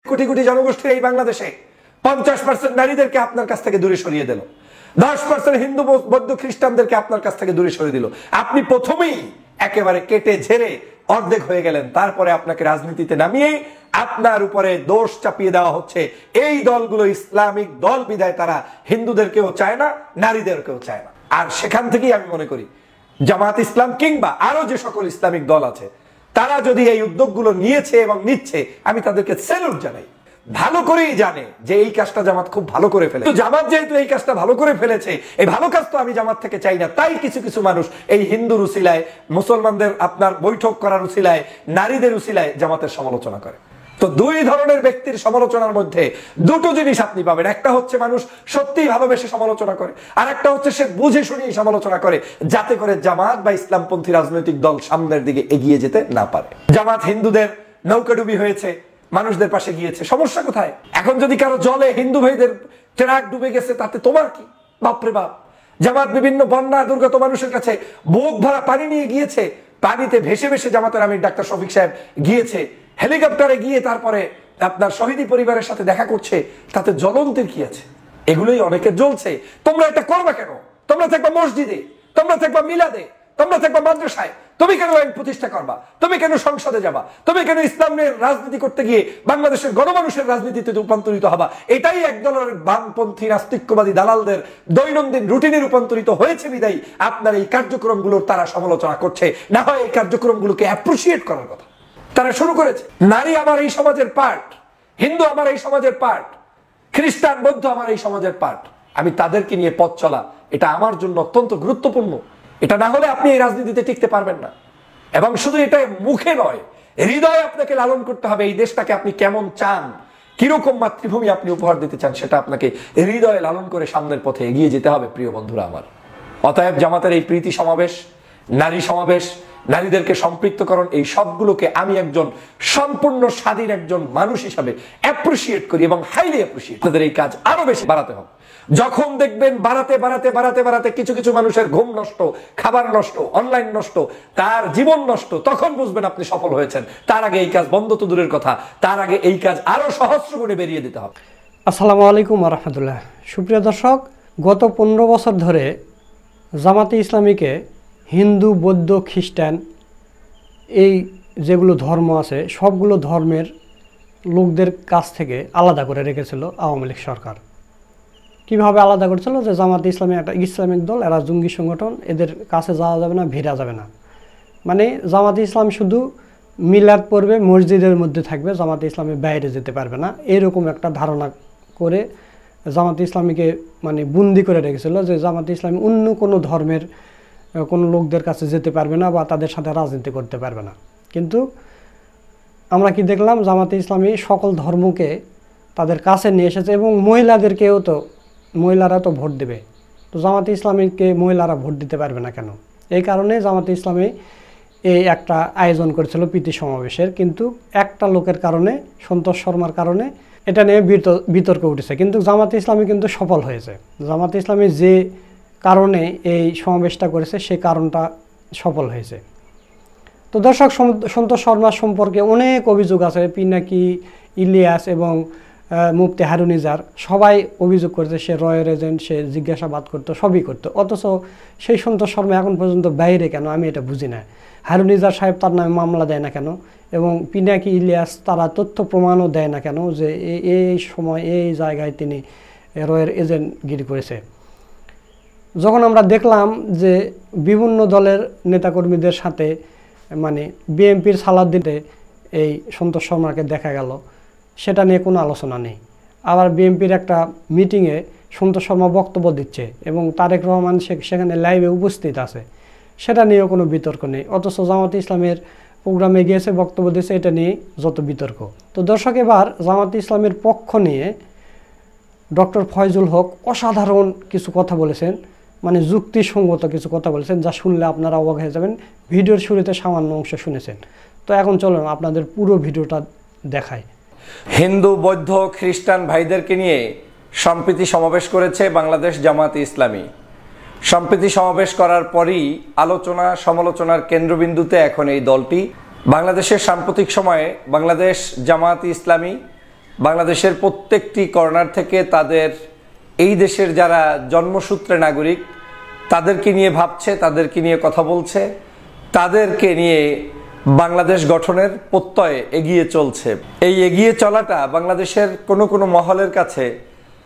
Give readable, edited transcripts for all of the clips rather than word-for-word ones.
কোটি কোটি জনগোষ্ঠীর এই বাংলাদেশে 50% নারীদেরকে আপনার কাছ থেকে দূরে সরিয়ে দিল, 10% হিন্দু বৌদ্ধ খ্রিস্টানদেরকে আপনার কাছ থেকে দূরে সরিয়ে দিল। আপনি প্রথমেই একেবারে কেটে ঝেড়ে অর্ধেক হয়ে গেলেন। তারপরে আপনাকে রাজনীতিতে নামিয়ে আপনার উপরে দোষ চাপিয়ে দেওয়া হচ্ছে। এই দলগুলো ইসলামিক দল বিধায় তারা হিন্দুদেরকেও চায় না, নারীদেরকেও চায় না। আর সেখান থেকেই আমি মনে করি জামাত ইসলাম কিংবা আরো যে সকল ইসলামিক দল আছে তারা যদি এই উদ্যোগগুলো নিয়েছে এবং নিচ্ছে, আমি তাদেরকে স্যালুট জানাই। ভালো করেই জানে যে এই কাজটা জামাত খুব ভালো করে ফেলে। জামাত যেহেতু এই কাজটা ভালো করে ফেলেছে, এই ভালো কাজ তো আমি জামাত থেকে চাই না। তাই কিছু কিছু মানুষ এই হিন্দুর উসিলায়, মুসলমানদের আপনার বৈঠক করার উসিলায়, নারীদের উসিলায় জামাতের সমালোচনা করে। তো দুই ধরনের ব্যক্তির সমালোচনার মধ্যে দুটো জিনিস আপনি পাবেন। একটা হচ্ছে মানুষ সত্যিই ভালোবেসে সমালোচনা করে, আর একটা হচ্ছে সে বুঝে শুনিয়ে সমালোচনা করে, যাতে করে জামাত বা ইসলামপন্থী রাজনৈতিক দল সামনের দিকে এগিয়ে যেতে না পারে। জামাত হিন্দুদের নৌকাডুবি হয়েছে, মানুষদের পাশে গিয়েছে, সমস্যা কোথায়? এখন যদি কারো জলে হিন্দু ভাইদের ট্রাক ডুবে গেছে, তাতে তোমার কি? বাপরে বাপ। জামাত বিভিন্ন বন্যা দুর্গত মানুষের কাছে বুক ভরা পানি নিয়ে গিয়েছে, পানিতে ভেসে ভেসে জামাতের আমির ডাক্তার শফিক সাহেব গিয়েছে, হেলিকপ্টারে গিয়ে তারপরে আপনার শহীদি পরিবারের সাথে দেখা করছে, তাতে জ্বলন্তের কি আছে? এগুলোই অনেকের জ্বলছে। তোমরা এটা করবা কেন? তোমরা থাকবা মসজিদে, তোমরা থাকবা মিলাদে, তোমরা থাকবা মাদ্রাসায়, তুমি কেন আইন প্রতিষ্ঠা করবা? তুমি কেন সংসদে যাবা? তুমি কেন ইসলামের রাজনীতি করতে গিয়ে বাংলাদেশের গণমানুষের রাজনীতিতে রূপান্তরিত হবা? এটাই একদলের বামপন্থী নাস্তিক্যবাদী দালালদের দৈনন্দিন রুটিনে রূপান্তরিত হয়েছে বিদায়ী আপনার এই কার্যক্রমগুলোর তারা সমালোচনা করছে। না হয় এই কার্যক্রমগুলোকে অ্যাপ্রিসিয়েট করার কথা তারা শুরু করেছে। নারী আমার এই সমাজের পার্ট, হিন্দু আমার এই সমাজের পার্ট, খ্রিস্টান বৌদ্ধ আমার এই সমাজের পার্ট। আমি তাদেরকে নিয়ে পথ চলা, এটা আমার জন্য অত্যন্ত গুরুত্বপূর্ণ। এটা না হলে আপনি এই রাজনীতিতে টিকতে পারবেন না। এবং শুধু এটা মুখে নয়, হৃদয়ে আপনাকে লালন করতে হবে এই দেশটাকে আপনি কেমন চান, কিরকম মাতৃভূমি আপনি উপহার দিতে চান, সেটা আপনাকে হৃদয়ে লালন করে সামনের পথে এগিয়ে যেতে হবে। প্রিয় বন্ধুরা আমার, অতএব জামাতের এই প্রীতি সমাবেশ, নারী সমাবেশ, নারীদেরকে সম্পৃক্তকরণ, এই সবগুলোকে আমি একজন সম্পূর্ণ স্বাধীন একজন মানুষ হিসাবে অ্যাপ্রিসিয়েট করি এবং হাইলি অ্যাপ্রিসিয়েট। আপনাদের এই কাজ আরো বেশি বাড়াতে হবে। যখন দেখবেন বাড়াতে বাড়াতে বাড়াতে বাড়াতে কিছু কিছু মানুষের ঘুম নষ্ট, খাবার নষ্ট, অনলাইন নষ্ট, তার জীবন নষ্ট, তখন বুঝবেন আপনি সফল হয়েছেন। তার আগে এই কাজ বন্ধ তো দূরের কথা, তার আগে এই কাজ আরো সহস্র গুণে বেরিয়ে দিতে হবে। আসসালামু আলাইকুম ওয়া রাহমাতুল্লাহ। সুপ্রিয় দর্শক, গত 15 বছর ধরে জামাতে ইসলামীকে হিন্দু, বৌদ্ধ, খ্রিস্টান এই যেগুলো ধর্ম আছে সবগুলো ধর্মের লোকদের কাছ থেকে আলাদা করে রেখেছিল আওয়ামী লীগ সরকার। কীভাবে আলাদা করেছিল? যে জামাতে ইসলামী একটা ইসলামিক দল, এরা জঙ্গি সংগঠন, এদের কাছে যাওয়া যাবে না, ভিড়া যাবে না। মানে জামাতে ইসলাম শুধু মিলাদ পড়বে, মসজিদের মধ্যে থাকবে, জামাতে ইসলামের বাইরে যেতে পারবে না, এরকম একটা ধারণা করে জামাতে ইসলামীকে মানে বন্দি করে রেখেছিল, যে জামাতে ইসলামী অন্য কোনো ধর্মের কোনো লোকদের কাছে যেতে পারবে না বা তাদের সাথে রাজনীতি করতে পারবে না। কিন্তু আমরা কি দেখলাম? জামাতে ইসলামী সকল ধর্মকে তাদের কাছে নিয়ে এসেছে এবং মহিলাদেরকেও তো, মহিলারা তো ভোট দেবে, তো জামাতে ইসলামীকে মহিলারা ভোট দিতে পারবে না কেন? এই কারণে জামাতে ইসলামী এই একটা আয়োজন করেছিল প্রীতি সমাবেশের, কিন্তু একটা লোকের কারণে, সন্তোষ শর্মার কারণে এটা নিয়ে বিতর্ক উঠেছে। কিন্তু জামাতে ইসলামী কিন্তু সফল হয়েছে। জামাতে ইসলামী যে কারণে এই সমাবেশটা করেছে সেই কারণটা সফল হয়েছে। তো দর্শক, সন্তোষ শর্মা সম্পর্কে অনেক অভিযোগ আছে। পিনাকি, ইলিয়াস এবং মুফতি হারুনিজার সবাই অভিযোগ করেছে সে রয়ের এজেন্ট, সে জিজ্ঞাসাবাদ করতো, সবই করতো। অথচ সেই সন্তোষ শর্মা এখন পর্যন্ত বাইরে কেন, আমি এটা বুঝি না। হারুনিজার সাহেব তার নামে মামলা দেয় না কেন? এবং পিনাকি, ইলিয়াস তারা তথ্য প্রমাণও দেয় না কেন যে এই সময় এই জায়গায় তিনি রয়ের এজেন্টগিরি করেছে? যখন আমরা দেখলাম যে বিভিন্ন দলের নেতাকর্মীদের সাথে মানে বিএনপির সালাউদ্দিনে এই সন্তোষ শর্মাকে দেখা গেল, সেটা নিয়ে কোনো আলোচনা নেই। আবার বিএনপির একটা মিটিংয়ে সন্তোষ শর্মা বক্তব্য দিচ্ছে এবং তারেক রহমান সেখানে লাইভে উপস্থিত আছে, সেটা নিয়েও কোনো বিতর্ক নেই। অথচ জামাতে ইসলামের প্রোগ্রামে গিয়েছে, বক্তব্য দিয়েছে, এটা নিয়ে যত বিতর্ক। তো দর্শক, এবার জামাতে ইসলামের পক্ষ নিয়ে ডক্টর ফয়জুল হক অসাধারণ কিছু কথা বলেছেন, মানে যুক্তিসঙ্গত কিছু কথা বলেছেন, যা শুনলে আপনারা অবাক হয়ে যাবেন। ভিডিওর শুরুতে সামান্য অংশ শুনেছেন, তো এখন চলুন আপনাদের পুরো ভিডিওটা দেখাই। হিন্দু, বৌদ্ধ, খ্রিস্টান ভাইদেরকে নিয়ে সম্প্রীতি সমাবেশ করেছে বাংলাদেশ জামাতে ইসলামী। সম্প্রীতি সমাবেশ করার পরই আলোচনা সমালোচনার কেন্দ্রবিন্দুতে এখন এই দলটি। বাংলাদেশের সাম্প্রতিক সময়ে বাংলাদেশ জামাতে ইসলামী বাংলাদেশের প্রত্যেকটি কর্নার থেকে তাদের এই দেশের যারা জন্মসূত্রে নাগরিক তাদেরকে নিয়ে ভাবছে, তাদেরকে নিয়ে কথা বলছে, তাদেরকে নিয়ে বাংলাদেশ গঠনের প্রত্যয়ে এগিয়ে চলছে। এই এগিয়ে চলাটা বাংলাদেশের কোনো কোনো মহলের কাছে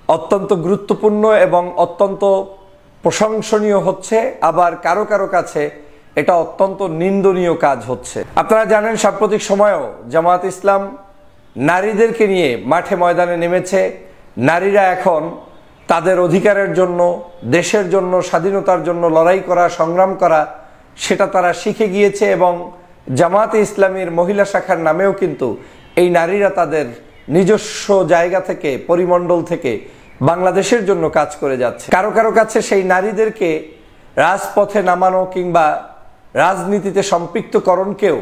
অত্যন্ত গুরুত্বপূর্ণ এবং অত্যন্ত প্রশংসনীয় হচ্ছে, আবার কারো কারো কাছে এটা অত্যন্ত নিন্দনীয় কাজ হচ্ছে। আপনারা জানেন সাম্প্রতিক সময়েও জামায়াত ইসলাম নারীদেরকে নিয়ে মাঠে ময়দানে নেমেছে। নারীরা এখন তাদের অধিকারের জন্য, দেশের জন্য, স্বাধীনতার জন্য লড়াই করা, সংগ্রাম করা সেটা তারা শিখে গিয়েছে এবং জামায়াতে ইসলামীর মহিলা শাখার নামেও কিন্তু এই নারীরা তাদের নিজস্ব জায়গা থেকে, পরিমণ্ডল থেকে বাংলাদেশের জন্য কাজ করে যাচ্ছে। কারো কারো কাছে সেই নারীদেরকে রাজপথে নামানো কিংবা রাজনীতিতে সম্পৃক্তকরণকেও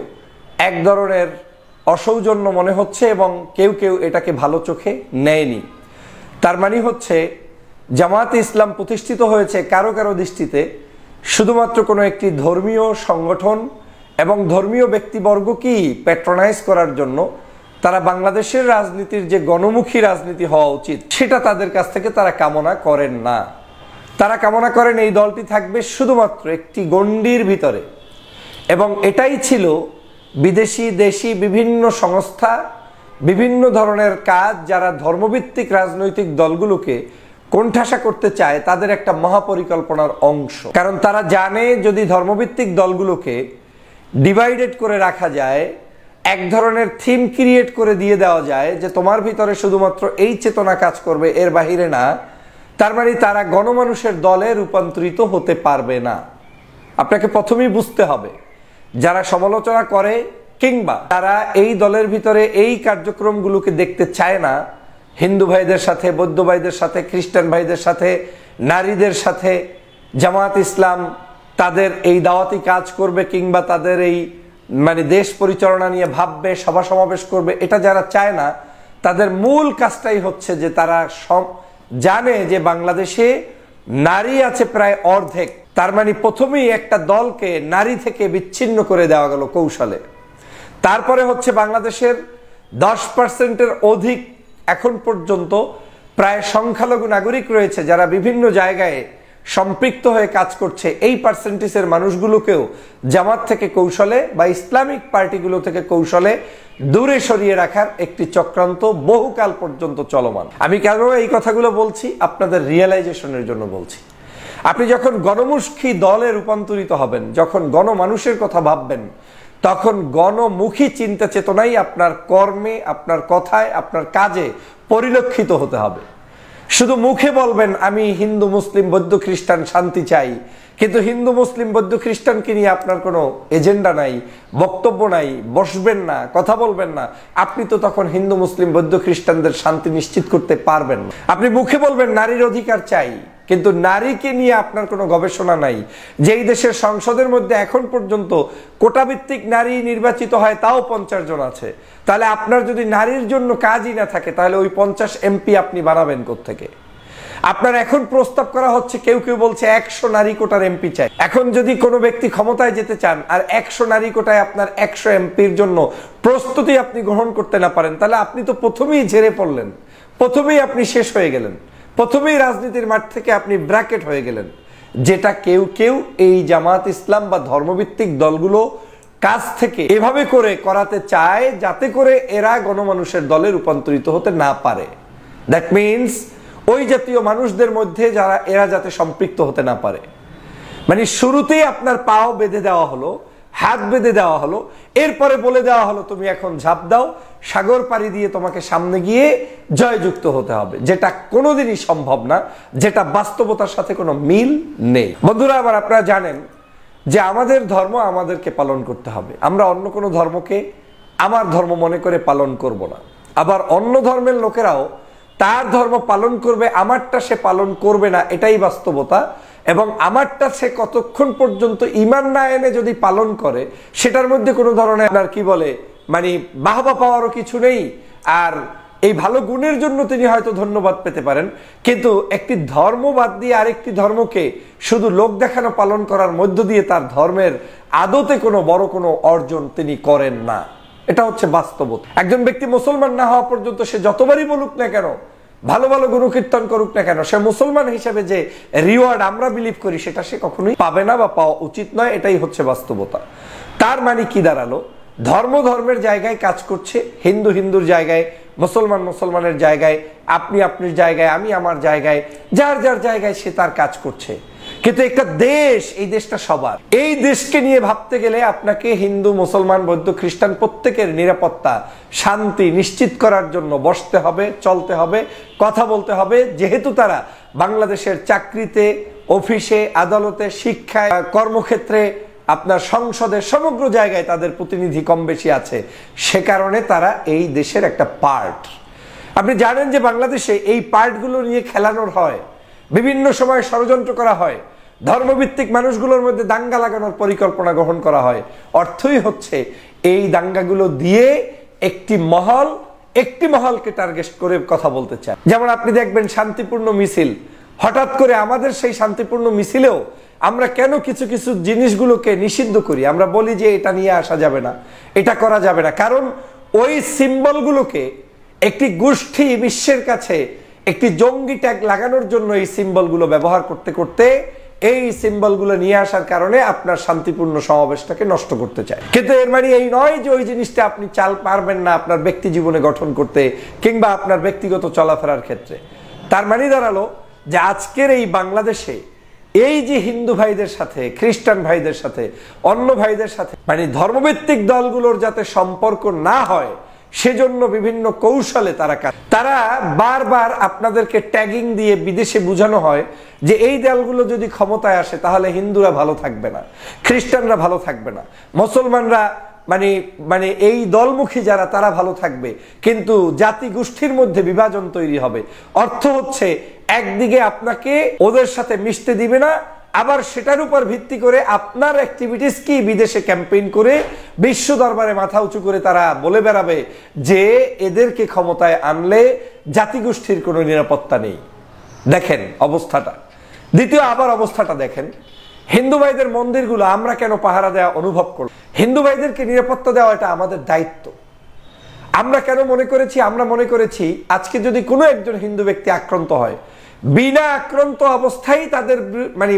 এক ধরনের অসৌজন্য মনে হচ্ছে এবং কেউ কেউ এটাকে ভালো চোখে নেয়নি। তার মানে হচ্ছে জামায়াতে ইসলাম প্রতিষ্ঠিত হয়েছে কারো কারো দৃষ্টিতে শুধুমাত্র কোনো একটি ধর্মীয় সংগঠন এবং ধর্মীয় ব্যক্তিবর্গকেই প্যাট্রোনাইজ করার জন্য। তারা বাংলাদেশের রাজনীতির যে গণমুখী রাজনীতি হওয়া উচিত সেটা তাদের কাছ থেকে তারা কামনা করেন না। তারা কামনা করেন এই দলটি থাকবে শুধুমাত্র একটি গণ্ডির ভিতরে, এবং এটাই ছিল বিদেশি দেশি বিভিন্ন সংস্থা, বিভিন্ন ধরনের কাজ যারা ধর্মভিত্তিক রাজনৈতিক দলগুলোকে কোণঠাসা করতে চায় তাদের একটা মহাপরিকল্পনার অংশ। কারণ তারা জানে যদি ধর্মভিত্তিক দলগুলোকে ডিভাইডেড করে রাখা যায়, এক ধরনের থিম ক্রিয়েট করে দিয়ে দেওয়া যায় যে তোমার ভিতরে শুধুমাত্র এই চেতনা কাজ করবে, এর বাহিরে না, তার মানে তারা গণমানুষের দলে রূপান্তরিত হতে পারবে না। আপনাকে প্রথমেই বুঝতে হবে যারা সমালোচনা করে কিংবা তারা এই দলের ভিতরে এই কার্যক্রমগুলোকে দেখতে চায় না, হিন্দু ভাইদের সাথে, বৌদ্ধ ভাইদের সাথে, খ্রিস্টান ভাইদের সাথে, নারীদের সাথে জামায়াত ইসলাম তাদের এই দাওয়াতি কাজ করবে কিংবা তাদের এই দেশ পরিচালনা নিয়ে ভাববে, সভা সমাবেশ করবে, এটা যারা চায় না তাদের মূল কাজটাই হচ্ছে যে তারা জানে যে বাংলাদেশে নারী আছে প্রায় অর্ধেক। তার মানে প্রথমেই একটা দলকে নারী থেকে বিচ্ছিন্ন করে দেওয়া গেল কৌশলে। তারপরে হচ্ছে বাংলাদেশের 10%-এর অধিক এখন পর্যন্ত প্রায় সংখ্যালঘু নাগরিক রয়েছে যারা বিভিন্ন জায়গায় সম্পৃক্ত হয়ে কাজ করছে। এই পার্সেন্টেজের মানুষগুলোকেও জামাত থেকে কৌশলে বা ইসলামিক পার্টিগুলো থেকে কৌশলে দূরে সরিয়ে রাখার একটি চক্রান্ত বহুকাল পর্যন্ত চলমান। আমি কেন এই কথাগুলো বলছি? আপনাদের রিয়েলাইজেশনের জন্য বলছি। আপনি যখন গণমুখী দলে রূপান্তরিত হবেন, যখন গণমানুষের কথা ভাববেন, তখন গণমুখী চিন্তা চেতনাই আপনার কর্মে, আপনার কথায়, আপনার কাজে পরিলক্ষিত হতে হবে। শুধু মুখে বলবেন আমি হিন্দু মুসলিম বৌদ্ধ খ্রিস্টান শান্তি চাই, কিন্তু হিন্দু মুসলিম বৌদ্ধ খ্রিস্টানকে নিয়ে আপনার কোনো এজেন্ডা নাই, বক্তব্য নাই, বসবেন না, কথা বলবেন না, আপনি তো তখন হিন্দু মুসলিম বৌদ্ধ খ্রিস্টানদের শান্তি নিশ্চিত করতে পারবেন না। আপনি মুখে বলবেন নারীর অধিকার চাই, কিন্তু নারীকে নিয়ে আপনার কোনো গবেষণা নাই। যেই দেশের সংসদের মধ্যে এখন পর্যন্ত কোটাভিত্তিক নারী নির্বাচিত হয় তাও 50 জন আছে, তাহলে আপনার যদি নারীর জন্য কাজই না থাকে তাহলে ওই 50 এমপি আপনি বানাবেন কোত্থেকে? আপনার এখন প্রস্তাব করা হচ্ছে, কেউ কেউ বলছে 100 নারী কোটার এমপি চাই। এখন যদি কোনো ব্যক্তি ক্ষমতায় যেতে চান আর 100 নারী কোটায় আপনার 100 এমপির জন্য প্রস্তুতি আপনি গ্রহণ করতে না পারেন, তাহলে আপনি তো প্রথমেই ঝেড়ে পড়লেন, প্রথমেই আপনি শেষ হয়ে গেলেন, প্রথমেই রাজনীতির মাঠ থেকে আপনি ব্র্যাকেট হয়ে গেলেন। যেটা কেউ কেউ এই জামায়াত ইসলাম বা ধর্মভিত্তিক দলগুলো কাজ থেকে এভাবে করে করাতে চায় যাতে করে এরা গণমানুষের দলে রূপান্তরিত হতে না পারে। দ্যাট মিনস ওই জাতীয় মানুষদের মধ্যে যারা এরা যাতে সম্পৃক্ত হতে না পারে। মানে শুরুতেই আপনার পাও বেঁধে দেওয়া হলো, হাত বেঁধে দেওয়া হলো, এরপরে বলে দেওয়া হলো তুমি এখন ঝাঁপ দাও, সাগর পাড়ি দিয়ে তোমাকে সামনে গিয়ে জয়যুক্ত হতে হবে, যেটা কোনোদিনই সম্ভব না, যেটা বাস্তবতার সাথে কোনো মিল নেই। বন্ধুরা, আবার আপনারা জানেন যে আমাদের ধর্ম আমাদেরকে পালন করতে হবে। আমরা অন্য কোনো ধর্মকে আমার ধর্ম মনে করে পালন করব না। আবার অন্য ধর্মের লোকেরাও তার ধর্ম পালন করবে, আমারটা সে পালন করবে না, এটাই বাস্তবতা। এবং আমারটা সে কতক্ষণ পর্যন্ত ঈমান না এনে যদি পালন করে সেটার মধ্যে কোনো ধরনের আপনার কি বলে বাহবা পাওয়ারও কিছু নেই। আর এই ভালো গুণের জন্য তিনি হয়তো ধন্যবাদ পেতে পারেন, কিন্তু একটি ধর্ম বাদ দিয়ে আরেকটি ধর্মকে শুধু লোক দেখানো পালন করার মধ্য দিয়ে তার ধর্মের আদতে কোনো বড় কোনো অর্জন তিনি করেন না। এটা হচ্ছে বাস্তবতা। একজন ব্যক্তি মুসলমান না হওয়া পর্যন্ত সে যতবারই বলুক না কেন, ভালো ভালো গুণকীর্তন করুক না কেন, সে মুসলমান হিসেবে যে রিওয়ার্ড আমরা বিলিভ করি সেটা সে কখনোই পাবে না বা পাওয়া উচিত নয়। এটাই হচ্ছে বাস্তবতা। তার মানে কি দাঁড়ালো? ধর্মের জায়গায় কাজ করছে, হিন্দুর জায়গায়, মুসলমানের জায়গায়, আপনি আপনার জায়গায়, আমি আমার জায়গায়, যার জায়গায় সে তার কাজ করছে। কিন্তু একটা দেশ, এই দেশটা সবার। এই দেশকে নিয়ে ভাবতে গেলে আপনাকে হিন্দু, মুসলমান, বৌদ্ধ, খ্রিস্টান প্রত্যেকের নিরাপত্তা, শান্তি নিশ্চিত করার জন্য বসতে হবে, চলতে হবে, কথা বলতে হবে। যেহেতু তারা বাংলাদেশের চাকরিতে, অফিসে, আদালতে, শিক্ষায়, কর্মক্ষেত্রে, আপনার সংসদে, সমগ্র জায়গায় তাদের প্রতিনিধি কম বেশি আছে, সে কারণে তারা এই দেশের একটা পার্ট। আপনি জানেন যে বাংলাদেশে এই পার্টগুলো নিয়ে খেলানোর হয়, বিভিন্ন সময় ষড়যন্ত্র করা হয়, ধর্মভিত্তিক মানুষগুলোর মধ্যে দাঙ্গা লাগানোর পরিকল্পনা গ্রহণ করা হয়। অর্থই হচ্ছে এই দাঙ্গাগুলো দিয়ে একটি মহলকে টার্গেট করে কথা বলতে চায়। যেমন আপনি দেখবেন শান্তিপূর্ণ মিছিল, হঠাৎ করে আমাদের সেই শান্তিপূর্ণ মিছিলেও আমরা কেন কিছু জিনিসগুলোকে নিষিদ্ধ করি? আমরা বলি যে এটা নিয়ে আসা যাবে না, এটা করা যাবে না, কারণ ওই সিম্বলগুলোকে একটি গোষ্ঠী বিশ্বের কাছে একটি জঙ্গি ট্যাগ লাগানোর জন্য এই সিম্বলগুলো ব্যবহার করতে করতে এই সিম্বলগুলো নিয়ে আসার কারণে আপনার শান্তিপূর্ণ সমাবেশটাকে নষ্ট করতে চায়। কিন্তু এর মানে এই নয় যে ওই জিনিসটা আপনি চাল পারবেন না আপনার ব্যক্তি জীবনে গঠন করতে কিংবা আপনার ব্যক্তিগত চলাফেরার ক্ষেত্রে। তার মানে দাঁড়ালো যে আজকের এই বাংলাদেশে এই যে হিন্দু ভাইদের সাথে, খ্রিস্টান ভাইদের সাথে, অন্য ভাইদের সাথে মানে ধর্মভিত্তিক দলগুলোর যাতে সম্পর্ক না হয় সেজন্য বিভিন্ন কৌশলে তারা বারবার আপনাদেরকে ট্যাগিং দিয়ে বিদেশে বোঝানো হয় যে এই দলগুলো যদি ক্ষমতায় আসে তাহলে হিন্দুরা ভালো থাকবে না, খ্রিস্টানরা ভালো থাকবে না, মুসলমানরা মানে এই দলমুখী যারা তারা ভালো থাকবে, কিন্তু জাতি গোষ্ঠীর মধ্যে বিভাজন তৈরি হবে। অর্থ হচ্ছে একদিকে আপনাকে ওদের সাথে মিশতে দিবে না, আবার সেটার উপর ভিত্তি করে আপনার অ্যাক্টিভিটিস কি বিদেশে ক্যাম্পেইন করে বিশ্ব দরবারে মাথা উঁচু করে তারা বলে বেড়াবে যে এদেরকে ক্ষমতায় আনলে জাতিগোষ্ঠীর কোনো নিরাপত্তা নেই। দেখেন অবস্থাটা। দ্বিতীয় আবার অবস্থাটা দেখেন, হিন্দু ভাইদের মন্দিরগুলো আমরা কেন পাহারা দেওয়া অনুভব করব? হিন্দু ভাইদেরকে নিরাপত্তা দেওয়া এটা আমাদের দায়িত্ব। আমরা কেন মনে করেছি? আমরা মনে করেছি আজকে যদি কোনো একজন হিন্দু ব্যক্তি আক্রান্ত হয়, বিনা আক্রান্ত অবস্থায় তাদের মানে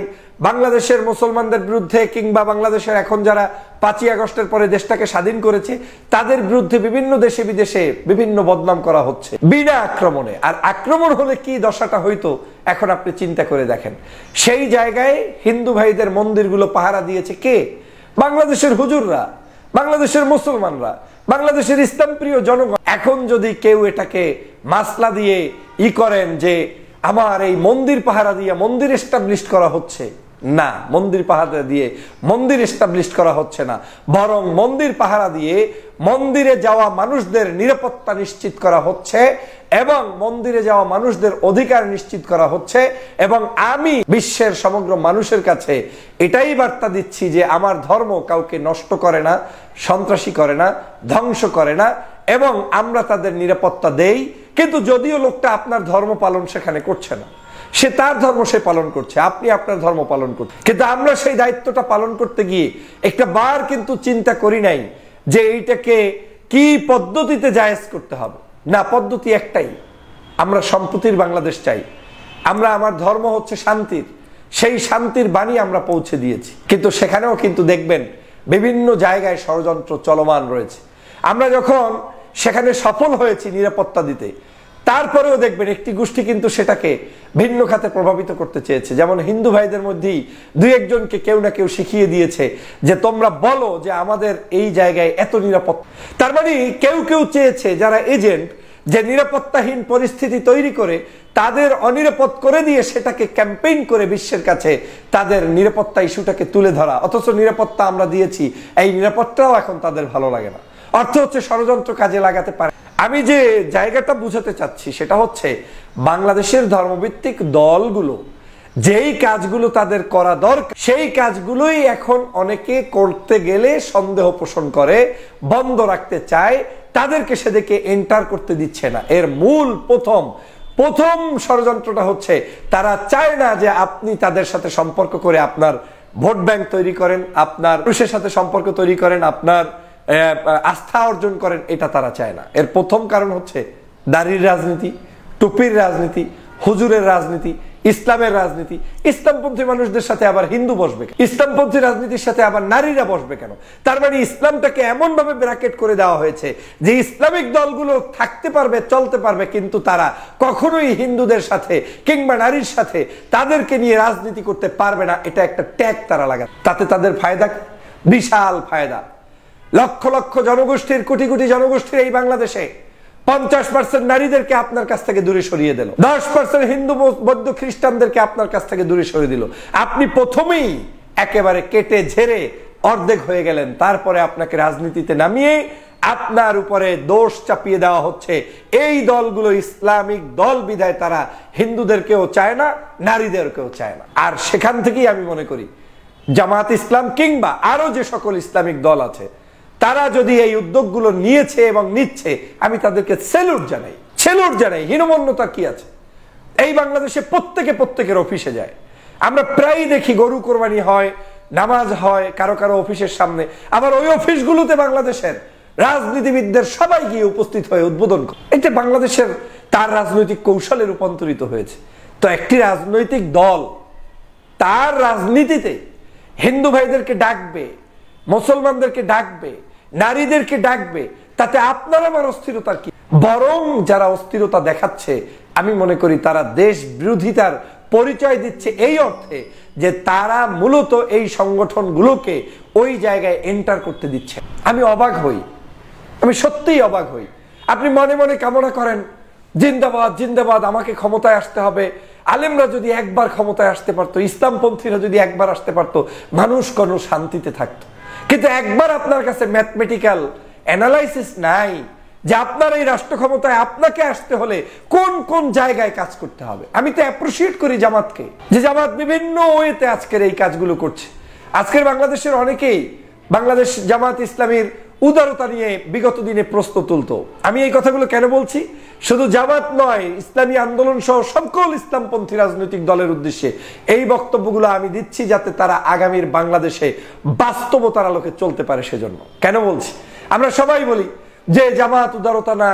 বাংলাদেশের মুসলমানদের বিরুদ্ধে কিংবা বাংলাদেশের এখন যারা 5ই আগস্টের পরে দেশটাকে স্বাধীন করেছে তাদের বিরুদ্ধে বিভিন্ন দেশে বিদেশে বিভিন্ন বদনাম করা হচ্ছে বিনা আক্রমণে। আর আক্রমণ হলে কি দশাটা হইতো এখন আপনি চিন্তা করে দেখেন। সেই জায়গায় হিন্দু ভাইদের মন্দিরগুলো পাহারা দিয়েছে কে? বাংলাদেশের হুজুররা, বাংলাদেশের মুসলমানরা, বাংলাদেশের ইসলাম প্রিয় জনগণ। এখন যদি কেউ এটাকে মাসলা দিয়ে করেন যে আমার এই মন্দির পাহারা দিয়ে মন্দির এস্টাবলিশ করা হচ্ছে, না, মন্দির পাহারা দিয়ে মন্দির এস্টাবলিশ করা হচ্ছে না, বরং মন্দির পাহারা দিয়ে মন্দিরে যাওয়া মানুষদের নিরাপত্তা নিশ্চিত করা হচ্ছে এবং মন্দিরে যাওয়া মানুষদের অধিকার নিশ্চিত করা হচ্ছে। এবং আমি বিশ্বের সমগ্র মানুষের কাছে এটাই বার্তা দিচ্ছি যে আমার ধর্ম কাউকে নষ্ট করে না, সন্ত্রাসী করে না, ধ্বংস করে না, এবং আমরা তাদের নিরাপত্তা দেই। কিন্তু যদিও লোকটা আপনার ধর্ম পালন সেখানে করছে না, সে তার ধর্ম সে পালন করছে, আপনি আপনার ধর্ম পালন করছেন, কিন্তু আমরা সেই দায়িত্বটা পালন করতে গিয়ে একটা বার কিন্তু চিন্তা করি নাই যে এইটাকে কি পদ্ধতিতে জায়েজ করতে হবে। না, পদ্ধতি একটাই, আমরা সম্প্রীতির বাংলাদেশ চাই। আমরা, আমার ধর্ম হচ্ছে শান্তির, সেই শান্তির বাণী আমরা পৌঁছে দিয়েছি। কিন্তু সেখানেও কিন্তু দেখবেন বিভিন্ন জায়গায় ষড়যন্ত্র চলমান রয়েছে। আমরা যখন সেখানে সফল হয়েছি নিরাপত্তা দিতে, তারপরেও দেখবেন একটি গোষ্ঠী কিন্তু সেটাকে ভিন্ন খাতে প্রভাবিত করতে চেয়েছে। যেমন হিন্দু ভাইদের মধ্যেই দুই একজনকে কেউ না কেউ শিখিয়ে দিয়েছে যে তোমরা বলো যে আমাদের এই জায়গায় এত নিরাপত্তা। তার মানে কেউ কেউ চেয়েছে, যারা এজেন্ট, যে নিরাপত্তাহীন পরিস্থিতি তৈরি করে তাদের অনিরাপদ করে দিয়ে সেটাকে ক্যাম্পেইন করে বিশ্বের কাছে তাদের নিরাপত্তা ইস্যুটাকে তুলে ধরা। অথচ নিরাপত্তা আমরা দিয়েছি, এই নিরাপত্তাও এখন তাদের ভালো লাগে না। অর্থ হচ্ছে ষড়যন্ত্র কাজে লাগাতে পারে। আমি যে জায়গাটা বুঝাতে চাচ্ছি সেটা হচ্ছে বাংলাদেশের ধর্মভিত্তিক দলগুলো যেই কাজগুলো তাদের করা দরকার সেই কাজগুলোই এখন অনেকে করতে গেলে সন্দেহ পোষণ করে, বন্ধ রাখতে চায়, তাদেরকে সেদিকে এন্টার করতে দিচ্ছে না। এর মূল প্রথম ষড়যন্ত্রটা হচ্ছে তারা চায় না যে আপনি তাদের সাথে সম্পর্ক করে আপনার ভোট ব্যাংক তৈরি করেন, আপনার পুরুষের সাথে সম্পর্ক তৈরি করেন, আপনার আস্থা অর্জন করেন, এটা তারা চায় না। এর প্রথম কারণ হচ্ছে দাড়ির রাজনীতি, টুপির রাজনীতি, হুজুরের রাজনীতি, ইসলামের রাজনীতি। ইসলামপন্থী মানুষদের সাথে আবার হিন্দু বসবে, ইসলামপন্থী রাজনীতির সাথে আবার নারীরা বসবে কেন? তার মানে ইসলামটাকে এমন ভাবে ব্র্যাকেট করে দেওয়া হয়েছে যে ইসলামিক দলগুলো থাকতে পারবে, চলতে পারবে, কিন্তু তারা কখনোই হিন্দুদের সাথে কিংবা নারীর সাথে তাদেরকে নিয়ে রাজনীতি করতে পারবে না। এটা একটা ট্যাগ তারা লাগায়। তাতে তাদের ফায়দা, বিশাল ফায়দা। লক্ষ লক্ষ জনগোষ্ঠীর, কোটি কোটি জনগোষ্ঠীর এই বাংলাদেশে 50% নারীদেরকে আপনার কাছ থেকে দূরে সরিয়ে দিল, 10% হিন্দু বৌদ্ধ খ্রিস্টানদেরকে আপনার কাছ থেকে দূরে সরিয়ে দিল। আপনি প্রথমেই একেবারে কেটে ঝেড়ে অর্ধেক হয়ে গেলেন। তারপরে আপনাকে রাজনীতিতে নামিয়ে আপনার উপরে দোষ চাপিয়ে দেওয়া হচ্ছে এই দলগুলো ইসলামিক দল বিধায় তারা হিন্দুদেরকেও চায় না, নারীদেরকেও চায় না। আর সেখান থেকেই আমি মনে করি জামাত ইসলাম কিংবা আরো যে সকল ইসলামিক দল আছে তারা যদি এই উদ্যোগগুলো নিয়েছে এবং নিচ্ছে, আমি তাদেরকে সেলুট জানাই। হীনমন্যতা কি আছে? এই বাংলাদেশে প্রত্যেকের অফিসে যায়। আমরা প্রায় দেখি গরু কোরবানি হয়, নামাজ হয় কারো কারো অফিসের সামনে, আবার ওই অফিসগুলোতে বাংলাদেশের রাজনীতিবিদদের সবাই গিয়ে উপস্থিত হয়ে উদ্বোধন করে। এটা বাংলাদেশের তার রাজনৈতিক কৌশলে রূপান্তরিত হয়েছে। তো একটি রাজনৈতিক দল তার রাজনীতিতে হিন্দু ভাইদেরকে ডাকবে, মুসলমানদেরকে ডাকবে, নারীদেরকে ডাকবে, তাতে আপনার আমার অস্থিরতার কি? বরং যারা অস্থিরতা দেখাচ্ছে আমি মনে করি তারা দেশ বিরোধিতার পরিচয় দিচ্ছে এই অর্থে যে তারা মূলত এই সংগঠনগুলোকে ওই জায়গায় এন্টার করতে দিচ্ছে। আমি অবাক হই, আমি সত্যিই অবাক হই। আপনি মনে মনে কামনা করেন জিন্দাবাদ জিন্দাবাদ, আমাকে ক্ষমতায় আসতে হবে। আলেমরা যদি একবার ক্ষমতায় আসতে পারতো, ইসলামপন্থীরা যদি একবার আসতে পারতো, মানুষ কোনো শান্তিতে থাকতো। কিন্তু একবার আপনার কাছে ম্যাথমেটিক্যাল অ্যানালাইসিস নাই যে আপনার এই রাষ্ট্র ক্ষমতায় আপনাকে আসতে হলে কোন কোন জায়গায় কাজ করতে হবে। আমি তো অ্যাপ্রিশিয়েট করি জামাতকে, যে জামাত বিভিন্ন ওয়েতে আজকের এই কাজগুলো করছে। আজকের বাংলাদেশের অনেকেই বাংলাদেশ জামাত ইসলামীর উদারতা নিয়ে বিগত দিনে প্রশ্ন তুলতো। আমি এই কথাগুলো কেন বলছি? শুধু জামাত নয়, ইসলামী আন্দোলন সহ সকল ইসলামপন্থী রাজনৈতিক দলের উদ্দেশ্যে এই বক্তব্যগুলো আমি দিচ্ছি যাতে তারা আগামীর বাংলাদেশে বাস্তবতার আলোকে চলতে পারে। সেজন্য কেন বলছি? আমরা সবাই বলি যে জামাত উদারতা না,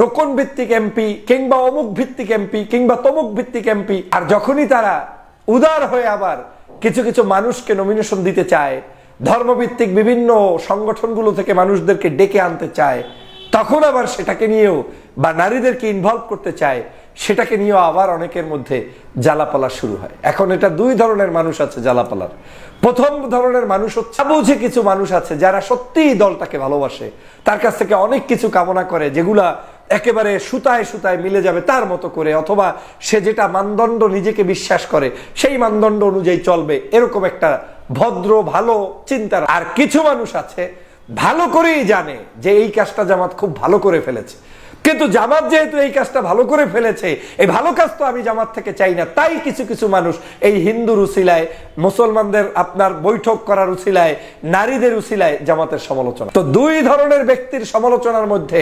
রোকন ভিত্তিক এমপি কিংবা অমুক ভিত্তিক এমপি কিংবা তমুক ভিত্তিক এমপি। আর যখনই তারা উদার হয়ে আবার কিছু কিছু মানুষকে নমিনেশন দিতে চায়, ধর্মভিত্তিক বিভিন্ন সংগঠনগুলো থেকে মানুষদেরকে ডেকে আনতে চায়, তখন আবার সেটাকে নিয়েও বা নারীদেরকে ইনভলভ করতে চায়, সেটাকে নিয়েও আবার অনেকের মধ্যে জ্বালাপালা শুরু হয়। এখন এটা দুই ধরনের মানুষ আছে জ্বালাপালার। প্রথম ধরনের মানুষ হচ্ছে বুঝে কিছু মানুষ আছে যারা সত্যিই দলটাকে ভালোবাসে, তার কাছ থেকে অনেক কিছু কামনা করে যেগুলা একেবারে সুতায় সুতায় মিলে যাবে তার মতো করে, অথবা সে যেটা মানদণ্ড নিজেকে বিশ্বাস করে সেই মানদণ্ড অনুযায়ী চলবে, এরকম একটা ভদ্র ভালো চিন্তার। আর কিছু মানুষ আছে ভালো করেই জানে যে এই কাজটা জামাত খুব ভালো করে ফেলেছে, কিন্তু জামাত যেহেতু এই কাজটা ভালো করে ফেলেছে, এই ভালো কাজ তো আমি জামাত থেকে চাই না, তাই কিছু কিছু মানুষ এই হিন্দুর উসিলায়, মুসলমানদের আপনার বৈঠক করার উসিলায়, নারীদের উসিলায় জামাতের সমালোচনা। তো দুই ধরনের ব্যক্তির সমালোচনার মধ্যে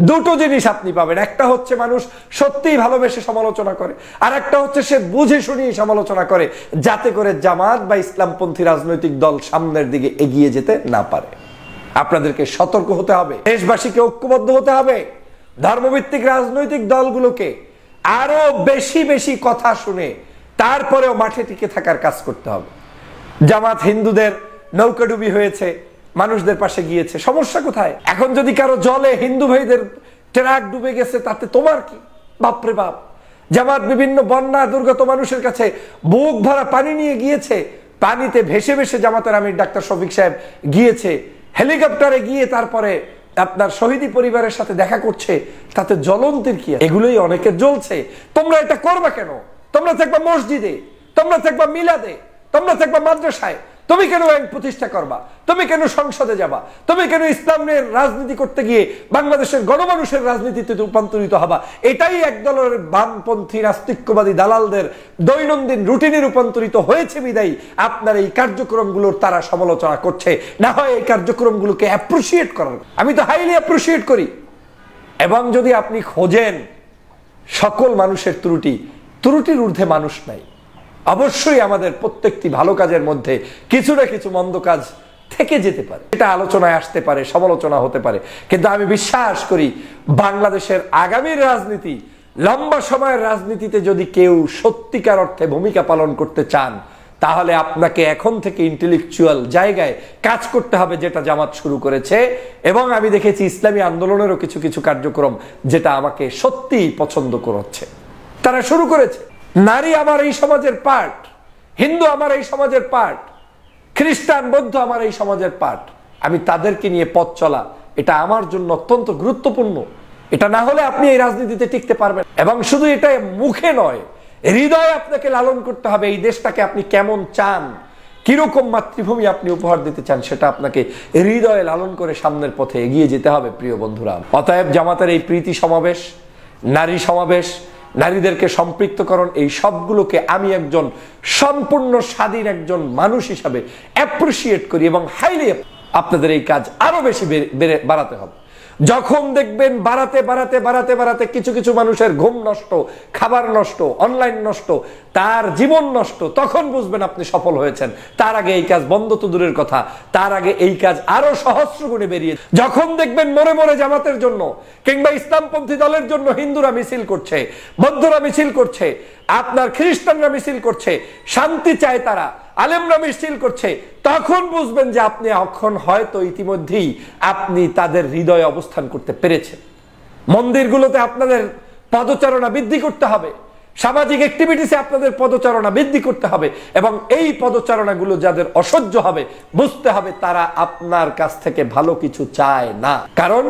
দুটো জিনিস আপনি পাবেন। একটা হচ্ছে মানুষ সত্যিই ভালোবেসে সমালোচনা করে, আর একটা হচ্ছে সে বুঝে শুনিয়ে সমালোচনা করে যাতে করে জামাত বা ইসলামপন্থী রাজনৈতিক দল সামনের দিকে এগিয়ে যেতে না পারে। আপনাদেরকে সতর্ক হতে হবে, দেশবাসীকে ঐক্যবদ্ধ হতে হবে, ধর্মভিত্তিক রাজনৈতিক দলগুলোকে আরো বেশি বেশি কথা শুনে তারপরেও মাঠে টিকে থাকার কাজ করতে হবে। জামাত হিন্দুদের নৌকাডুবি হয়েছে, মানুষদের পাশে গিয়েছে, সমস্যা কোথায়? এখন যদি কারো জলে হিন্দু ভাইদের ট্রাক ডুবে গেছে তাতে তোমার কি? বাপরে বাপ। জামাত বিভিন্ন বন্যা দুর্গত মানুষের কাছে বুক ভরা পানি নিয়ে গিয়েছে, পানিতে ভেসে ভেসে জামাতের আমির ডাক্তার শফিক সাহেব গিয়েছে, হেলিকপ্টারে গিয়ে তারপরে আপনার শহীদি পরিবারের সাথে দেখা করছে, তাতে জ্বলন্তের কি? এগুলোই অনেকের জ্বলছে। তোমরা এটা করবা কেন? তোমরা থাকবা মসজিদে, তোমরা থাকবা মিলাদে, তোমরা থাকবা মাদ্রাসায়, তুমি কেন আইন প্রতিষ্ঠা করবা? তুমি কেন সংসদে যাবা? তুমি কেন ইসলামের রাজনীতি করতে গিয়ে বাংলাদেশের গণমানুষের রাজনীতিতে রূপান্তরিত হবা? এটাই একদলের বামপন্থী নাস্তিক্যবাদী দালালদের দৈনন্দিন রুটিনে রূপান্তরিত হয়েছে বিদায়ী আপনার এই কার্যক্রমগুলোর তারা সমালোচনা করছে। না হয় এই কার্যক্রমগুলোকে অ্যাপ্রিসিয়েট করার, আমি তো হাইলি অ্যাপ্রিসিয়েট করি। এবং যদি আপনি খোঁজেন সকল মানুষের ত্রুটির ঊর্ধ্বে মানুষ নাই। অবশ্যই আমাদের প্রত্যেকটি ভালো কাজের মধ্যে কিছু না কিছু মন্দ কাজ থেকে যেতে পারে, এটা আলোচনায় আসতে পারে, সমালোচনা হতে পারে, কিন্তু আমি বিশ্বাস করি বাংলাদেশের আগামীর রাজনীতি, লম্বা সময়ের রাজনীতিতে যদি কেউ সত্যিকার অর্থে ভূমিকা পালন করতে চান, তাহলে আপনাকে এখন থেকে ইন্টেলেকচুয়াল জায়গায় কাজ করতে হবে, যেটা জামাত শুরু করেছে। এবং আমি দেখেছি ইসলামী আন্দোলনেরও কিছু কিছু কার্যক্রম যেটা আমাকে সত্যিই পছন্দ করছে, তারা শুরু করেছে। নারী আমার এই সমাজের পার্ট, হিন্দু আমার এই সমাজের পার্ট, খ্রিস্টান বৌদ্ধ আমার এই সমাজের পার্ট। আমি তাদেরকে নিয়ে পথ চলা, এটা আমার জন্য অত্যন্ত গুরুত্বপূর্ণ। এটা না হলে আপনি এই রাজনীতিতে টিকতে পারবেন। এবং শুধু এটা মুখে নয়, হৃদয়ে আপনাকে লালন করতে হবে এই দেশটাকে আপনি কেমন চান, কিরকম মাতৃভূমি আপনি উপহার দিতে চান, সেটা আপনাকে হৃদয়ে লালন করে সামনের পথে এগিয়ে যেতে হবে প্রিয় বন্ধুরা। অতএব জামাতের এই প্রীতি সমাবেশ, নারী সমাবেশ, নারীদেরকে সম্পৃক্তকরণ, এই সবগুলোকে আমি একজন সম্পূর্ণ স্বাধীন একজন মানুষ হিসাবে অ্যাপ্রিসিয়েট করি এবং হাইলি আপনাদের এই কাজ আরো বেশি বাড়াতে হবে। যখন দেখবেন বাড়াতে বাড়াতে বাড়াতে বাড়াতে কিছু কিছু মানুষের ঘুম নষ্ট, খাবার নষ্ট, অনলাইন নষ্ট, তার জীবন নষ্ট, তখন বুঝবেন আপনি সফল হয়েছেন। তার আগে এই কাজ বন্ধ তো দূরের কথা, তার আগে এই কাজ আরো সহস্র গুণে বেরিয়ে। যখন দেখবেন মরে মরে জামাতের জন্য কিংবা ইসলামপন্থী দলের জন্য হিন্দুরা মিছিল করছে, বৌদ্ধরা মিছিল করছে, আপনার খ্রিস্টানরা মিছিল করছে, শান্তি চায় তারা, আলেমরা মিছিল করছে, তখন বুঝবেন যে আপনি এখন হয়তো ইতিমধ্যেই আপনি তাদের হৃদয়ে অবস্থান করতে পেরেছেন। মন্দিরগুলোতে আপনাদের পদচারণা বৃদ্ধি করতে হবে, সামাজিক অ্যাক্টিভিটিসে আপনাদের পদচারণা বৃদ্ধি করতে হবে, এবং এই পদচারণাগুলো যাদের অসহ্য হবে, বুঝতে হবে তারা আপনার কাছ থেকে ভালো কিছু চায় না। কারণ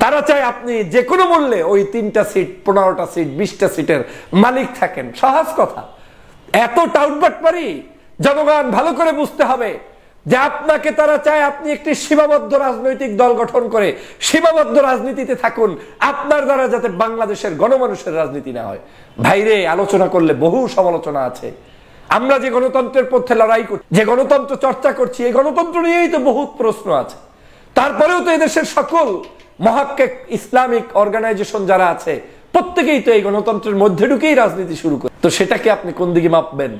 তারা চায় আপনি যে কোনো মূল্যে ওই 3টা সিট, 15টা সিট, 20টা সিটের মালিক থাকেন। সহজ কথা, এত টাউটবাটপারি জনগণ ভালো করে বুঝতে হবে যে আপনাকে তারা চায় আপনি একটি সীমাবদ্ধ রাজনৈতিক দল গঠন করে সীমাবদ্ধ রাজনীতিতে থাকুন, আপনার দ্বারা যাতে বাংলাদেশের গণমানুষের রাজনীতি না হয়। ভাইরে, আলোচনা করলে বহু সমালোচনা আছে। আমরা যে গণতন্ত্রের পক্ষে লড়াই করছি, যে গণতন্ত্র চর্চা করছি, এই গণতন্ত্র নিয়েই তো বহুত প্রশ্ন আছে। তারপরেও তো এদেশের সকল মহাক্কিক ইসলামিক অর্গানাইজেশন যারা আছে, প্রত্যেকেই তো এই গণতন্ত্রের মধ্যে ঢুকেই রাজনীতি শুরু করে। তো সেটাকে আপনি কোন দিকে মাপবেন?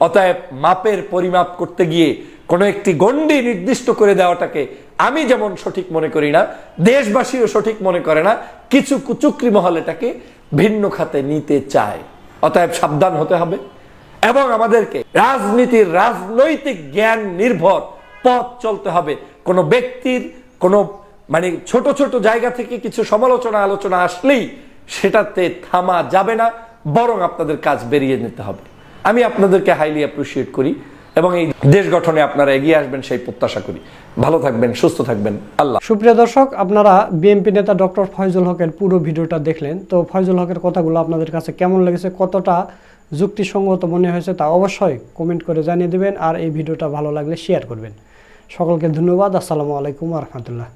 অতএব মাপের পরিমাপ করতে গিয়ে কোনো একটি গণ্ডি নির্দিষ্ট করে দেওয়াটাকে আমি যেমন সঠিক মনে করি না, দেশবাসীও সঠিক মনে করে না, কিছু কুচক্রী মহল এটাকে ভিন্ন খাতে নিতে চায়। অতএব সাবধান হতে হবে এবং আমাদেরকে রাজনীতির রাজনৈতিক জ্ঞান নির্ভর পথ চলতে হবে। কোনো ব্যক্তির কোনো ছোট ছোট জায়গা থেকে কিছু সমালোচনা আলোচনা আসলেই সেটাতে থামা যাবে না, বরং আপনাদের কাজ বেরিয়ে নিতে হবে। আমি আপনাদেরকে হাইলি অ্যাপ্রিসিয়েট করি এবং এই দেশ গঠনে আপনারা এগিয়ে আসবেন সেই প্রত্যাশা করি। ভালো থাকবেন, সুস্থ থাকবেন। আল্লাহ। সুপ্রিয় দর্শক, আপনারা বিএনপি নেতা ডক্টর ফয়জুল হকের পুরো ভিডিওটা দেখলেন। তো ফয়জুল হকের কথাগুলো আপনাদের কাছে কেমন লেগেছে, কতটা যুক্তিসঙ্গত মনে হয়েছে তা অবশ্যই কমেন্ট করে জানিয়ে দেবেন। আর এই ভিডিওটা ভালো লাগলে শেয়ার করবেন। সকলকে ধন্যবাদ। আসসালামু আলাইকুম ওয়া রাহমাতুল্লাহ।